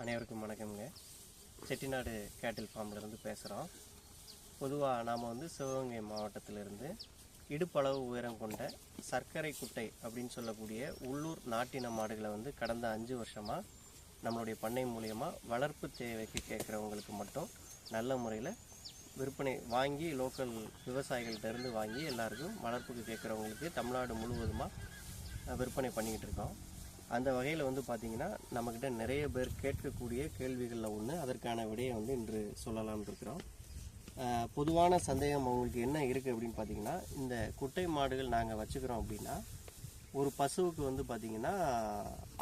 அனைவருக்கும் வணக்கம்ங்க. செட்டிநாடு கேட்டில் ஃபார்ம்லேருந்து பேசுகிறோம். பொதுவாக நாம் சிவகங்கை மாவட்டத்திலிருந்து இடுப்பளவு உயரம் கொண்ட சர்க்கரை குட்டை அப்படின்னு சொல்லக்கூடிய உள்ளூர் நாட்டின மாடுகளை கடந்த 5 வருஷமாக நம்மளுடைய பண்ணை மூலியமாக வளர்ப்பு தேவைக்கு கேட்குறவங்களுக்கு மட்டும் நல்ல முறையில் விற்பனை வாங்கி லோக்கல் விவசாயிகள்கிட்டருந்து வாங்கி எல்லாருக்கும் வளர்ப்புக்கு கேட்குறவங்களுக்கு தமிழ்நாடு முழுவதுமாக விற்பனை பண்ணிக்கிட்டு இருக்கோம். அந்த வகையில் பார்த்திங்கன்னா நம்மக்கிட்ட நிறைய பேர் கேட்கக்கூடிய கேள்விகளில் ஒன்று, அதற்கான விடையை இன்று சொல்லலாம்னு இருக்கிறோம். பொதுவான சந்தேகம் அவங்களுக்கு என்ன இருக்குது அப்படின்னு பார்த்திங்கன்னா, இந்த குட்டை மாடுகள் நாங்கள் வச்சுக்கிறோம் அப்படின்னா ஒரு பசுவுக்கு பார்த்திங்கன்னா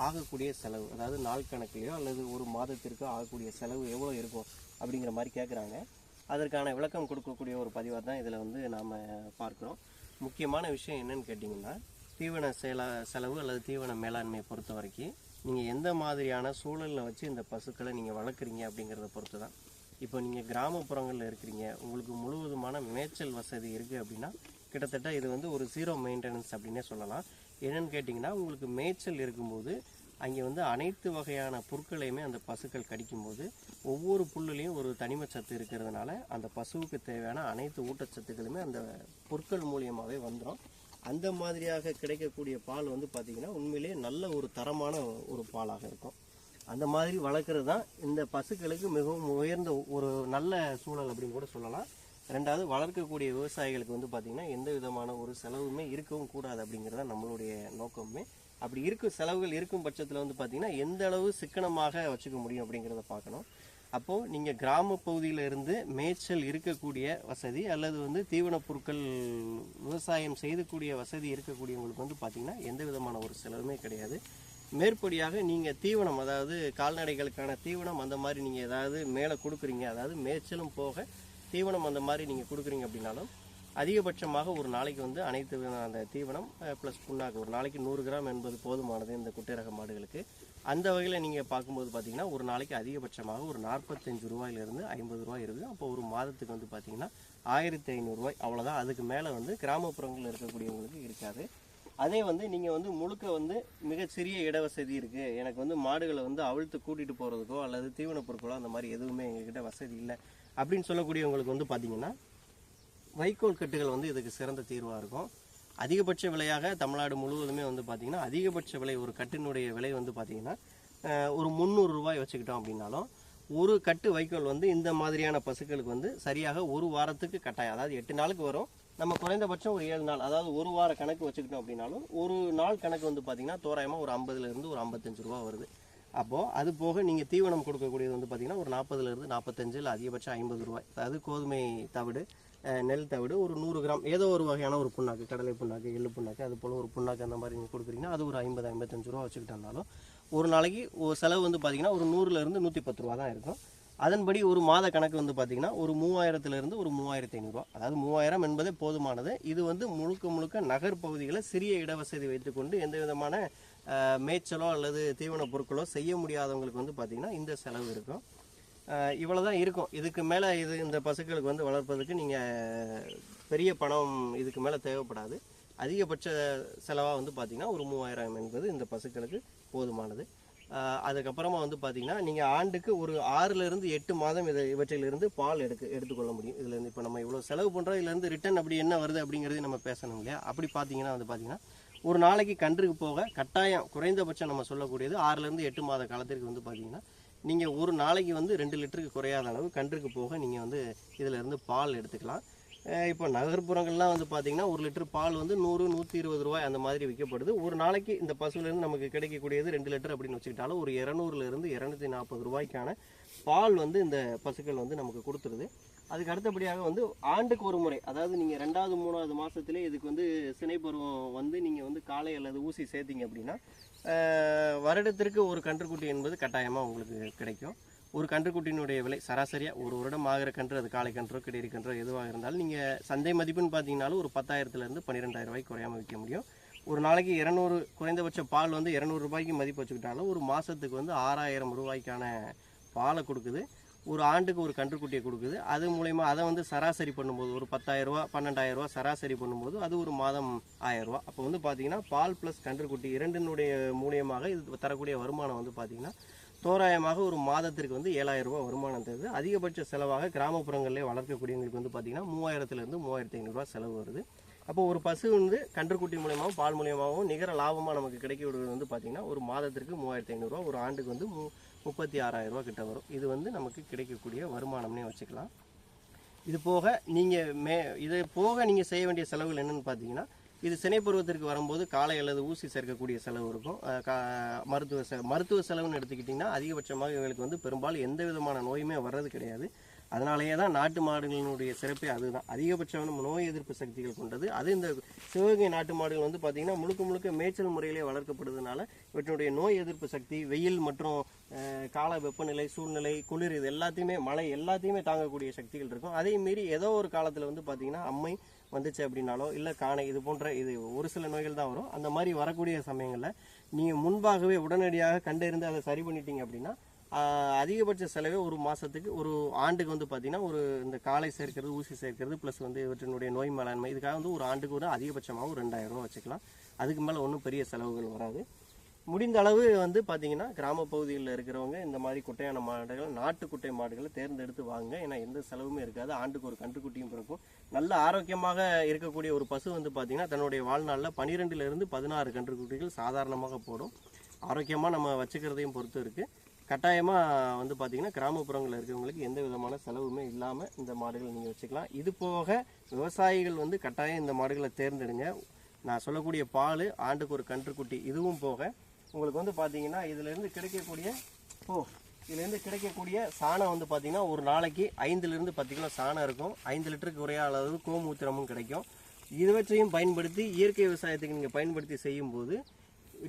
ஆகக்கூடிய செலவு, அதாவது நாள் கணக்குலையோ அல்லது ஒரு மாதத்திற்கோ ஆகக்கூடிய செலவு எவ்வளோ இருக்கும் அப்படிங்கிற மாதிரி கேட்குறாங்க. அதற்கான விளக்கம் கொடுக்கக்கூடிய ஒரு பதிவாக தான் இதில் நாம் பார்க்குறோம். முக்கியமான விஷயம் என்னன்னு கேட்டிங்கன்னா, தீவன செலவு அல்லது தீவன மேலாண்மையை பொறுத்த வரைக்கும் நீங்கள் எந்த மாதிரியான சூழலில் வச்சு இந்த பசுக்களை நீங்கள் வளர்க்குறீங்க அப்படிங்கிறத பொறுத்து தான். இப்போ நீங்கள் கிராமப்புறங்களில் இருக்கிறீங்க, உங்களுக்கு முழுவதுமான மேய்ச்சல் வசதி இருக்குது அப்படின்னா கிட்டத்தட்ட இது ஒரு 0 மெயின்டெனன்ஸ் அப்படின்னே சொல்லலாம். என்னென்னு கேட்டிங்கன்னா, உங்களுக்கு மேய்ச்சல் இருக்கும்போது அங்கே அனைத்து வகையான புற்களையுமே அந்த பசுக்கள் கடிக்கும்போது ஒவ்வொரு புல்லுலேயும் ஒரு தனிமச்சத்து இருக்கிறதுனால அந்த பசுவுக்கு தேவையான அனைத்து ஊட்டச்சத்துக்களுமே அந்த புற்கள் மூலியமாகவே வந்துடும். அந்த மாதிரியாக கிடைக்கக்கூடிய பால் பார்த்திங்கன்னா உண்மையிலேயே நல்ல ஒரு தரமான ஒரு பாலாக இருக்கும். அந்த மாதிரி வளர்க்குறது தான் இந்த பசுக்களுக்கு மிகவும் உயர்ந்த ஒரு நல்ல சூழல் அப்படின்னு கூட சொல்லலாம். ரெண்டாவது, வளர்க்கக்கூடிய விவசாயிகளுக்கு பார்த்திங்கன்னா எந்த விதமான ஒரு செலவுமே இருக்கவும் கூடாது அப்படிங்கிறத நம்மளுடைய நோக்கமே. அப்படி இருக்கும் செலவுகள் இருக்கும் பட்சத்தில் பார்த்திங்கன்னா எந்த அளவு சிக்கனமாக வச்சுக்க முடியும் அப்படிங்கிறத பார்க்கணும். அப்போது நீங்கள் கிராம பகுதியில் இருந்து மேய்ச்சல் இருக்கக்கூடிய வசதி அல்லது தீவன பொருட்கள் விவசாயம் செய்யக்கூடிய வசதி இருக்கக்கூடியவங்களுக்கு பார்த்திங்கன்னா எந்த விதமான ஒரு செலவுமே கிடையாது. மேற்படியாக நீங்கள் தீவனம், அதாவது கால்நடைகளுக்கான தீவனம் அந்த மாதிரி நீங்கள் ஏதாவது மேலே கொடுக்குறீங்க, அதாவது மேய்ச்சலும் போக தீவனம் அந்த மாதிரி நீங்கள் கொடுக்குறீங்க அப்படின்னாலும் அதிகபட்சமாக ஒரு நாளைக்கு அனைத்து அந்த தீவனம் ப்ளஸ் புண்ணாக்கு ஒரு நாளைக்கு 100 கிராம் என்பது போதுமானது இந்த குட்டை ரக மாடுகளுக்கு. அந்த வகையில் நீங்கள் பார்க்கும்போது பார்த்திங்கன்னா ஒரு நாளைக்கு அதிகபட்சமாக ஒரு 45 ரூபாயிலிருந்து 50 ரூபாய் இருக்குது. அப்போ ஒரு மாதத்துக்கு பார்த்திங்கன்னா 1500 ரூபாய், அவ்வளோதான். அதுக்கு மேலே கிராமப்புறங்களில் இருக்கக்கூடியவங்களுக்கு இருக்காது. அதே நீங்கள் முழுக்க மிகச்சிறிய இடவசதி இருக்குது, எனக்கு மாடுகளை அவிழ்த்து கூட்டிகிட்டு போகிறதுக்கோ அல்லது தீவன பொருட்களோ அந்த மாதிரி எதுவுமே எங்ககிட்ட வசதி இல்லை அப்படின்னு சொல்லக்கூடியவங்களுக்கு பார்த்திங்கன்னா வைக்கோல் கட்டுகள் இதுக்கு சிறந்த தீர்வாக இருக்கும். அதிகபட்ச விலையாக தமிழ்நாடு முழுவதுமே பார்த்திங்கன்னா அதிகபட்ச விலை ஒரு கட்டினுடைய விலை பார்த்திங்கன்னா ஒரு 300 ரூபாய் வச்சுக்கிட்டோம் அப்படின்னாலும் ஒரு கட்டு வைக்கோல் இந்த மாதிரியான பசுக்களுக்கு சரியாக ஒரு வாரத்துக்கு கட்டாயம், அதாவது 8 நாளுக்கு வரும். நம்ம குறைந்தபட்சம் ஒரு 7 நாள், அதாவது ஒரு வார கணக்கு வச்சுக்கிட்டோம் அப்படின்னாலும் ஒரு நாள் கணக்கு பார்த்திங்கன்னா தோராயமாக ஒரு 50லேருந்து ஒரு 55 ரூபா வருது. அப்போது அது போக நீங்கள் தீவனம் கொடுக்கக்கூடியது பார்த்திங்கன்னா ஒரு 40லேருந்து 45 இல்லை அதிகபட்சம் 50 ரூபாய், அதாவது கோதுமை தவிடு, நெல் தவிடு ஒரு 100 கிராம் ஏதோ ஒரு வகையான ஒரு புண்ணாக்கு, கடலை புண்ணாக்கு, எள்ளு புண்ணாக்கு, அது போல் ஒரு புண்ணாக்கு அந்த மாதிரி நீங்கள் கொடுக்குறீங்கன்னா அது ஒரு 50-55 ரூபா வச்சுக்கிட்டோம்னாலும் ஒரு நாளைக்கு ஒரு செலவு பார்த்திங்கன்னா ஒரு 100லேருந்து 110 ரூபா தான் இருக்கும். அதன்படி ஒரு மாத கணக்கு பார்த்திங்கன்னா ஒரு 3000லேருந்து ஒரு 3500 ரூபா, அதாவது 3000 என்பதே போதுமானது. இது முழுக்க நகர் பகுதிகளில் சிறிய இடவசதி வைத்துக்கொண்டு எந்த விதமான மேய்ச்சலோ அல்லது தீவன பொருட்களோ செய்ய முடியாதவங்களுக்கு பார்த்திங்கன்னா இந்த செலவு இருக்கும். இவ்வளோ தான் இருக்கும். இதுக்கு மேலே இந்த பசுக்களுக்கு வளர்ப்பதற்கு நீங்கள் பெரிய பணம் இதுக்கு மேலே தேவைப்படாது. அதிகபட்ச செலவாக பார்த்திங்கன்னா ஒரு 3000 என்பது இந்த பசுக்களுக்கு போதுமானது. அதுக்கப்புறமா பார்த்திங்கன்னா நீங்கள் ஆண்டுக்கு ஒரு 6லேருந்து 8 மாதம் இவற்றிலிருந்து பால் எடுத்துக்கொள்ள முடியும். இதுலேருந்து இப்போ நம்ம இவ்வளோ செலவு பண்ணுறோம், இதுலேருந்து ரிட்டர்ன் அப்படி என்ன வருது அப்படிங்கிறதையும் நம்ம பேசணும் இல்லையா? அப்படி பார்த்தீங்கன்னா பார்த்திங்கன்னா ஒரு நாளைக்கு கன்றுக்கு போக கட்டாயம் குறைந்தபட்சம் நம்ம சொல்லக்கூடியது 6லேருந்து 8 மாத காலத்திற்கு பார்த்திங்கன்னா நீங்கள் ஒரு நாளைக்கு 2 லிட்டருக்கு குறையாத அளவு கன்றுக்கு போக நீங்கள் இதிலேருந்து பால் எடுத்துக்கலாம். இப்போ நகர்ப்புறங்கள்லாம் பார்த்திங்கன்னா 1 லிட்டர் பால் 100-120 ரூபாய் அந்த மாதிரி விற்கப்படுது. ஒரு நாளைக்கு இந்த பசுலேருந்து நமக்கு கிடைக்கக்கூடியது 2 லிட்டர் அப்படின்னு வச்சுக்கிட்டாலும் ஒரு 200லேருந்து 240 ரூபாய்க்கான பால் இந்த பசுக்கள் நமக்கு கொடுத்துருது. அதுக்கு அடுத்தபடியாக ஆண்டுக்கு ஒரு முறை, அதாவது நீங்கள் 2வது 3வது மாதத்துலேயே இதுக்கு சினை பருவம் நீங்கள் காலை அல்லது ஊசி சேர்த்திங்க அப்படின்னா வருடத்திற்கு ஒரு கன்றுக்குட்டி என்பது கட்டாயமாக உங்களுக்கு கிடைக்கும். ஒரு கன்றுக்குட்டியினுடைய விலை சராசரியாக ஒரு வருடம் ஆகிற கன்று, அது காலை கன்றோ கிடையிற கன்றோ எதுவாக இருந்தாலும் நீங்கள் சந்தை மதிப்புன்னு பார்த்தீங்கன்னாலும் ஒரு 10,000லேருந்து 12,000 ரூபாய்க்கு குறையாமல் விற்க முடியும். ஒரு நாளைக்கு 200 குறைந்தபட்ச பால் 200 ரூபாய்க்கு மதிப்பு வச்சுக்கிட்டாலும் ஒரு மாதத்துக்கு 6000 ரூபாய்க்கான பாலை கொடுக்குது. ஒரு ஆண்டுக்கு ஒரு கன்றுக்குட்டியை கொடுக்குது. அது மூலயமா அதை சராசரி பண்ணும்போது ஒரு 10,000 ரூபா 12,000 ரூபா சராசரி பண்ணும்போது அது ஒரு மாதம் 1000 ரூபா. அப்போ பார்த்தீங்கன்னா பால் ப்ளஸ் கன்றுக்குட்டி இரண்டினுடைய மூலியமாக இது தரக்கூடிய வருமானம் பார்த்தீங்கன்னா தோராயமாக ஒரு மாதத்திற்கு வந்து 7,000 ரூபாய் வருமானம் தருது. அதிகபட்ச செலவாக கிராமப்புறங்களிலே வளர்க்கக்கூடியவங்களுக்கு வந்து பார்த்திங்கன்னா 3000லேருந்து 3500 ரூபா செலவு வருது. அப்போ ஒரு பசு வந்து கன்றுக்குட்டி மூலியமாகவும் பால் மூலியமாகவும் நிகர லாபமாக நமக்கு கிடைக்க விடுவது வந்து பார்த்திங்கன்னா ஒரு மாதத்திற்கு 3500 ரூபா, ஒரு ஆண்டுக்கு வந்து 36,000 ரூபா கிட்ட வரும். இது வந்து நமக்கு கிடைக்கக்கூடிய வருமானம்னே வச்சுக்கலாம். இது போக நீங்கள் செய்ய வேண்டிய செலவுகள் என்னென்னு பார்த்தீங்கன்னா, இது சினை பருவத்திற்கு வரும்போது காலை அல்லது ஊசி சேர்க்கக்கூடிய செலவு இருக்கும். மருத்துவ செலவுன்னு எடுத்துக்கிட்டிங்கன்னா அதிகபட்சமாக இவங்களுக்கு வந்து பெரும்பாலும் எந்த விதமான நோயுமே வர்றது கிடையாது. அதனாலேயே தான் நாட்டு மாடுகளினுடைய சிறப்பே அதுதான். அதிகபட்சமான நோய் எதிர்ப்பு சக்திகள் கொண்டது. அது இந்த சிவகங்கை நாட்டு மாடுகள் வந்து பார்த்திங்கன்னா முழுக்க மேய்ச்சல் முறையிலே வளர்க்கப்படுறதுனால இவற்றினுடைய நோய் எதிர்ப்பு சக்தி, வெயில் மற்றும் கால வெப்பநிலை, சூழ்நிலை, குளிர், இது எல்லாத்தையுமே, மழை எல்லாத்தையுமே தாங்கக்கூடிய சக்திகள் இருக்கும். அதே மீறி ஏதோ ஒரு காலத்தில் வந்து பார்த்திங்கன்னா அம்மை வந்துச்சு அப்படின்னாலோ இல்லை காணை, இது போன்ற இது ஒரு சில நோய்கள் தான் வரும். அந்த மாதிரி வரக்கூடிய சமயங்களில் நீங்கள் முன்பாகவே உடனடியாக கண்டறிந்து அதை சரி பண்ணிட்டீங்க அப்படின்னா அதிகபட்ச செலவே ஒரு மாதத்துக்கு, ஒரு ஆண்டுக்கு வந்து பார்த்திங்கன்னா ஒரு இந்த காலை சேர்க்கிறது, ஊசி சேர்க்கிறது, ப்ளஸ் வந்து இவற்றினுடைய நோய் மேலாண்மை, இதுக்காக வந்து ஒரு ஆண்டுக்கு ஒரு அதிகபட்சமாக ஒரு 2000 ரூபா வச்சுக்கலாம். அதுக்கு மேலே ஒன்றும் பெரிய செலவுகள் வராது. முடிந்த அளவு வந்து பார்த்திங்கன்னா கிராம பகுதிகளில் இருக்கிறவங்க இந்த மாதிரி குட்டையான மாடுகள், நாட்டு குட்டை மாடுகளை தேர்ந்தெடுத்து வாங்க. ஏன்னா எந்த செலவுமே இருக்காது. ஆண்டுக்கு ஒரு கன்றுக்குட்டியும் பிறக்கும். நல்ல ஆரோக்கியமாக இருக்கக்கூடிய ஒரு பசு வந்து பார்த்திங்கன்னா தன்னுடைய வாழ்நாளில் 12லேருந்து 16 கன்றுக்குட்டிகள் சாதாரணமாக போடும். ஆரோக்கியமாக நம்ம வச்சுக்கிறதையும் பொறுத்து இருக்குது. கட்டாயமாக வந்து பார்த்திங்கன்னா கிராமப்புறங்களில் இருக்கிறவங்களுக்கு எந்த விதமான செலவுமே இல்லாமல் இந்த மாடுகளை நீங்கள் வச்சுக்கலாம். இது போக விவசாயிகள் வந்து கட்டாயம் இந்த மாடுகளை தேர்ந்தெடுங்க. நான் சொல்லக்கூடிய பால், ஆண்டுக்கு ஒரு கன்றுக்குட்டி, இதுவும் போக உங்களுக்கு வந்து பார்த்திங்கன்னா இதிலேருந்து கிடைக்கக்கூடிய சாணம் வந்து பார்த்திங்கன்னா ஒரு நாளைக்கு 5லேருந்து 10 கிலோ சாணம் இருக்கும். 5 லிட்டருக்கு குறைய அளவு கோமூத்திரமும் கிடைக்கும். இதுவற்றையும் பயன்படுத்தி இயற்கை விவசாயத்துக்கு நீங்கள் பயன்படுத்தி செய்யும்போது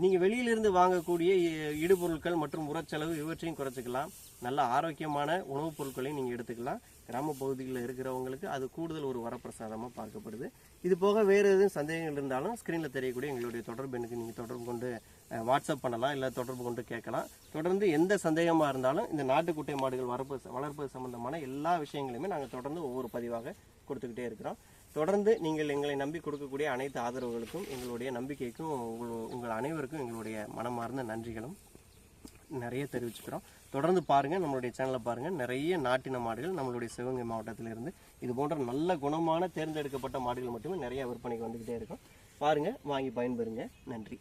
நீங்கள் வெளியிலிருந்து வாங்கக்கூடிய இடுபொருட்கள் மற்றும் உரச்செலவு இவற்றையும் குறைச்சிக்கலாம். நல்ல ஆரோக்கியமான உணவுப் பொருட்களையும் நீங்கள் எடுத்துக்கலாம். கிராம பகுதிகளில் இருக்கிறவங்களுக்கு அது கூடுதல் ஒரு வரப்பிரசாதமாக பார்க்கப்படுது. இது போக வேறு எதுவும் சந்தேகங்கள் இருந்தாலும் ஸ்க்ரீனில் தெரியக்கூடிய எங்களுடைய தொடர்பு எண்ணுக்கு நீங்கள் தொடர்பு கொண்டு வாட்ஸ்அப் பண்ணலாம், இல்லை தொடர்பு கொண்டு கேட்கலாம். தொடர்ந்து எந்த சந்தேகமாக இருந்தாலும் இந்த நாட்டுக்குட்டை மாடுகள் வளர்ப்பது சம்பந்தமான எல்லா விஷயங்களையுமே நாங்கள் தொடர்ந்து ஒவ்வொரு பதிவாக கொடுத்துக்கிட்டே இருக்கிறோம். தொடர்ந்து நீங்கள் எங்களை நம்பி கொடுக்கக்கூடிய அனைத்து ஆதரவுகளுக்கும், எங்களுடைய நம்பிக்கைக்கும் உங்கள் அனைவருக்கும் எங்களுடைய மனமார்ந்த நன்றிகளும் நிறைய தெரிவிச்சுக்கிறோம். தொடர்ந்து பாருங்கள், நம்மளுடைய சேனலை பாருங்கள். நிறைய நாட்டின மாடுகள் நம்மளுடைய சிவகங்கை மாவட்டத்திலிருந்து இது போன்ற நல்ல குணமான தேர்ந்தெடுக்கப்பட்ட மாடுகள் மட்டுமே நிறைய விற்பனைக்கு வந்துக்கிட்டே இருக்கும். பாருங்கள், வாங்கி பயன்பெறுங்க. நன்றி.